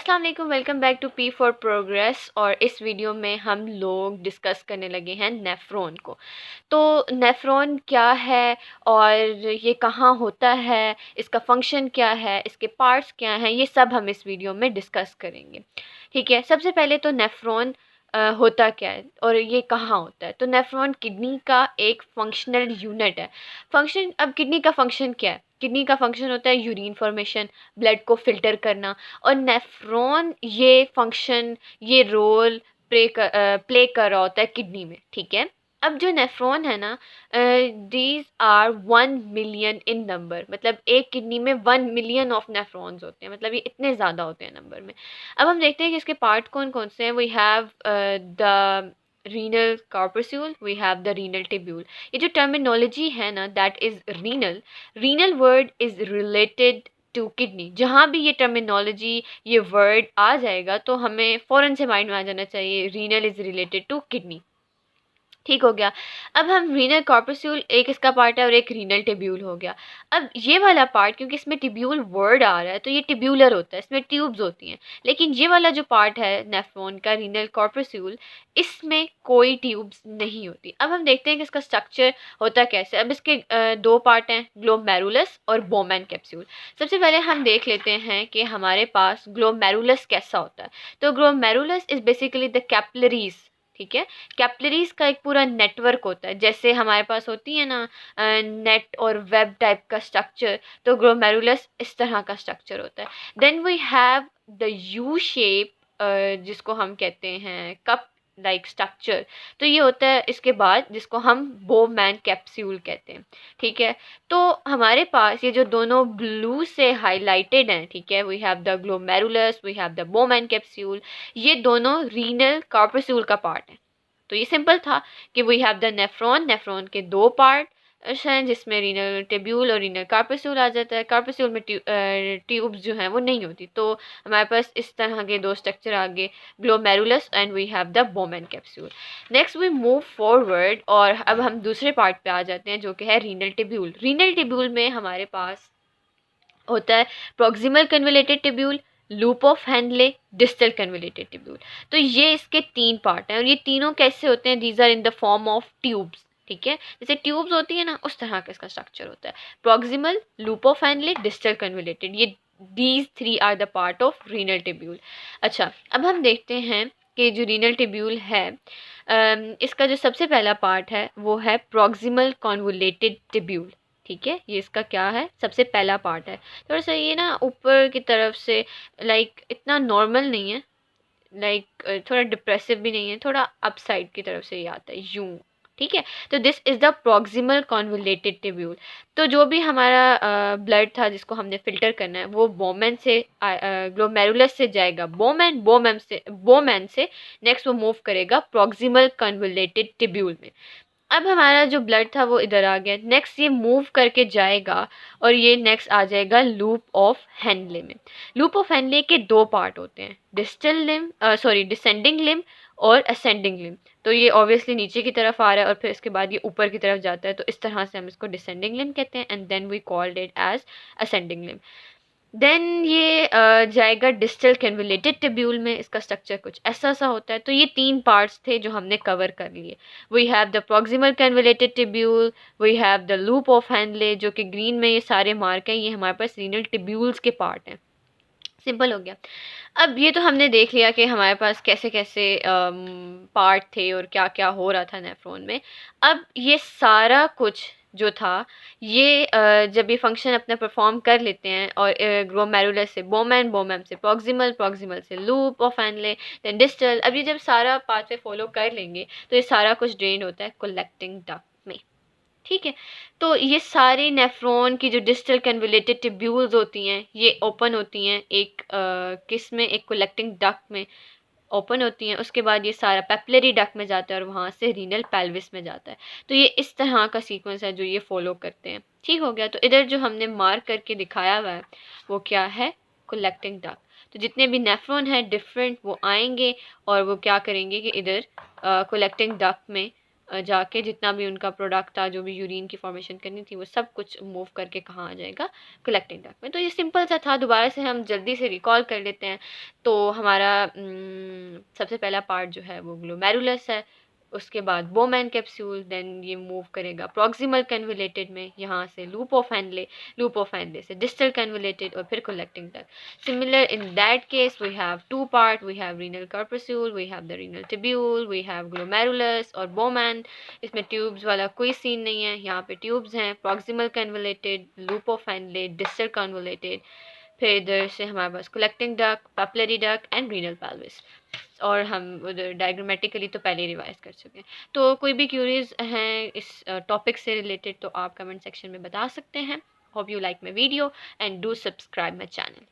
अस्सलाम वालेकुम, welcome back to P for progress. और इस वीडियो में हम लोग डिस्कस करने लगे हैं नेफ्रॉन को। तो नेफ्रॉन क्या है और ये कहाँ होता है, इसका फंक्शन क्या है, इसके पार्ट्स क्या हैं, ये सब हम इस वीडियो में डिस्कस करेंगे। ठीक है, सबसे पहले तो नेफ्रॉन होता क्या है और ये कहाँ होता है। तो नेफ्रॉन किडनी का एक फंक्शनल यूनिट है। फंक्शन, अब किडनी का फंक्शन क्या है? किडनी का फंक्शन होता है यूरिन फॉर्मेशन, ब्लड को फिल्टर करना। और नेफ्रॉन ये फंक्शन, ये रोल प्ले कर रहा होता है किडनी में। ठीक है, अब जो नेफ्रॉन है ना, these are 1 million in number. मतलब एक किडनी में 1 मिलियन ऑफ नेफ्रॉन्स होते हैं, मतलब ये इतने ज़्यादा होते हैं नंबर में। अब हम देखते हैं कि इसके पार्ट कौन कौन से हैं। We have the renal corpuscle, we have the renal tubule. ये जो टर्मिनोलॉजी है ना, that is renal. Renal word is related to kidney. जहाँ भी ये टर्मिनोलॉजी, ये वर्ड आ जाएगा तो हमें फ़ौरन से माइंड में आ जाना चाहिए renal is related to kidney. ठीक हो गया। अब हम रीनल कॉर्पस्यूल, एक इसका पार्ट है और एक रीनल टिब्यूल हो गया। अब ये वाला पार्ट, क्योंकि इसमें टिब्यूल वर्ड आ रहा है तो ये टिब्यूलर होता है, इसमें ट्यूब्स होती हैं। लेकिन ये वाला जो पार्ट है नेफ्रॉन का, रीनल कॉर्पस्यूल, इसमें कोई ट्यूब्स नहीं होती। अब हम देखते हैं कि इसका स्ट्रक्चर होता कैसे। अब इसके दो पार्ट हैं, ग्लोमेरुलस और बोमैन कैप्सूल। सबसे पहले हम देख लेते हैं कि हमारे पास ग्लोमेरुलस कैसा होता है। तो glomerulus is basically the capillaries. ठीक है, कैपिलरीज का एक पूरा नेटवर्क होता है, जैसे हमारे पास होती है ना नेट और वेब टाइप का स्ट्रक्चर, तो ग्लोमेरुलस इस तरह का स्ट्रक्चर होता है। Then we have the U shape, जिसको हम कहते हैं कप लाइक स्ट्रक्चर। तो ये होता है इसके बाद, जिसको हम बोमैन कैप्सूल कहते हैं। ठीक है, तो हमारे पास ये जो दोनों ब्लू से हाईलाइटेड हैं, ठीक है, we have the glomerulus, we have the Bowman capsule. ये दोनों रीनल कॉर्पस्यूल का पार्ट है। तो ये सिंपल था कि we have the nephron. Nephron के दो पार्ट हैं, जिसमें रीनल टिब्यूल और रीनल कार्पस्यूल आ जाता है। कार्पस्यूल में ट्यूब्स जो हैं वो नहीं होती। तो हमारे पास इस तरह के दो स्ट्रक्चर आ गए, glomerulus and we have the Bowman capsule. Next we move forward और अब हम दूसरे पार्ट पे आ जाते हैं, जो कि है रीनल टिब्यूल। रीनल टिब्यूल में हमारे पास होता है proximal convoluted tubule, loop of Henle, distal convoluted tubule. तो ये इसके तीन पार्ट हैं और ये तीनों कैसे होते हैं? These are in the form of tubes. ठीक है, जैसे ट्यूब्स होती है ना, उस तरह का इसका स्ट्रक्चर होता है। Proximal, loop of Henle, distal convoluted, ये these three are the part of renal tubule. अच्छा, अब हम देखते हैं कि जो रीनल टिब्यूल है, इसका जो सबसे पहला पार्ट है वो है प्रॉक्सिमल कॉन्वोलेटेड टिब्यूल। ठीक है, ये इसका क्या है, सबसे पहला पार्ट है। थोड़ा सा ये ना ऊपर की तरफ से, लाइक इतना नॉर्मल नहीं है, लाइक थोड़ा डिप्रेसिव भी नहीं है, थोड़ा अप साइड की तरफ से ये आता है यूं। ठीक है, तो this is the proximal convoluted tubule. तो जो भी हमारा ब्लड था जिसको हमने फ़िल्टर करना है, वो बोमैन से ग्लोमेरुलस से जाएगा बोमैन से नेक्स्ट वो मूव करेगा प्रॉक्सिमल कॉन्वोलेटेड टिब्यूल में। अब हमारा जो ब्लड था वो इधर आ गया, नेक्स्ट ये मूव करके जाएगा और ये नेक्स्ट आ जाएगा लूप ऑफ हैंडले में। लूप ऑफ हैंडले के दो पार्ट होते हैं, डिसेंडिंग लिम्ब और असेंडिंग लिम्ब। तो ये ऑब्वियसली नीचे की तरफ आ रहा है और फिर इसके बाद ये ऊपर की तरफ जाता है, तो इस तरह से हम इसको डिसेंडिंग लिम्ब कहते हैं and then we called it as ascending limb. Then ये जाएगा डिस्टल कन्वोलेटेड टिब्यूल में। इसका स्ट्रक्चर कुछ ऐसा सा होता है। तो ये तीन पार्ट्स थे जो हमने कवर कर लिए। We have the proximal convoluted tubule, we have the loop of Henle, जो कि ग्रीन में ये सारे मार्क हैं, ये हमारे पास रीनल टिब्यूल्स के पार्ट हैं। सिंपल हो गया। अब ये तो हमने देख लिया कि हमारे पास कैसे कैसे पार्ट थे और क्या क्या हो रहा था नेफ्रॉन में। अब ये सारा कुछ जो था, ये जब ये फंक्शन अपना परफॉर्म कर लेते हैं और ग्लोमेरुलस से बोमैन, बोमैन से प्रॉक्सिमल, प्रॉक्सिमल से loop of Henle, then distal, अब ये जब सारा पाथवे फॉलो कर लेंगे तो ये सारा कुछ ड्रेन होता है कलेक्टिंग डक्ट में। ठीक है, तो ये सारे नेफ्रॉन की जो डिस्टल कन्वोलेटेड टिब्यूल्स होती हैं, ये ओपन होती हैं एक किस में, एक कलेक्टिंग डक्ट में ओपन होती हैं। उसके बाद ये सारा पेपिलरी डक्ट में जाता है और वहाँ से रीनल पेल्विस में जाता है। तो ये इस तरह का सीक्वेंस है जो ये फॉलो करते हैं। ठीक हो गया। तो इधर जो हमने मार्क करके दिखाया हुआ है वो क्या है, कलेक्टिंग डक्ट। तो जितने भी नेफ्रॉन हैं डिफरेंट, वो आएंगे और वो क्या करेंगे कि इधर कलेक्टिंग डक्ट में जाके जितना भी उनका प्रोडक्ट था, जो भी यूरिन की फॉर्मेशन करनी थी, वो सब कुछ मूव करके कहाँ आ जाएगा, कलेक्टिंग डक्ट में। तो ये सिंपल सा था, दोबारा से हम जल्दी से रिकॉल कर लेते हैं। तो हमारा सबसे पहला पार्ट जो है वो ग्लोमेरुलस है, उसके बाद बोमैन कैप्सूल, देन ये मूव करेगा प्रॉक्सिमल कन्वलेटेड में, यहाँ से लूप ऑफ हैंडले से डिस्टल कन्वलेटेड, और फिर collecting duct. Similar in that case, we have two part. We have renal corpuscle, we have the renal tubule, we have glomerulus और Bowman। इसमें tubes वाला कोई सीन नहीं है, यहाँ पे ट्यूब्स हैं, proximal convoluted, loop of Henle, distal convoluted. फिर इधर से हमारे पास collecting duct, papillary duct and renal pelvis. और हम उधर डायग्रामेटिकली तो पहले ही रिवाइज कर चुके हैं। तो कोई भी क्यूरीज हैं इस टॉपिक से रिलेटेड तो आप कमेंट सेक्शन में बता सकते हैं। Hope you like my video and do subscribe my channel.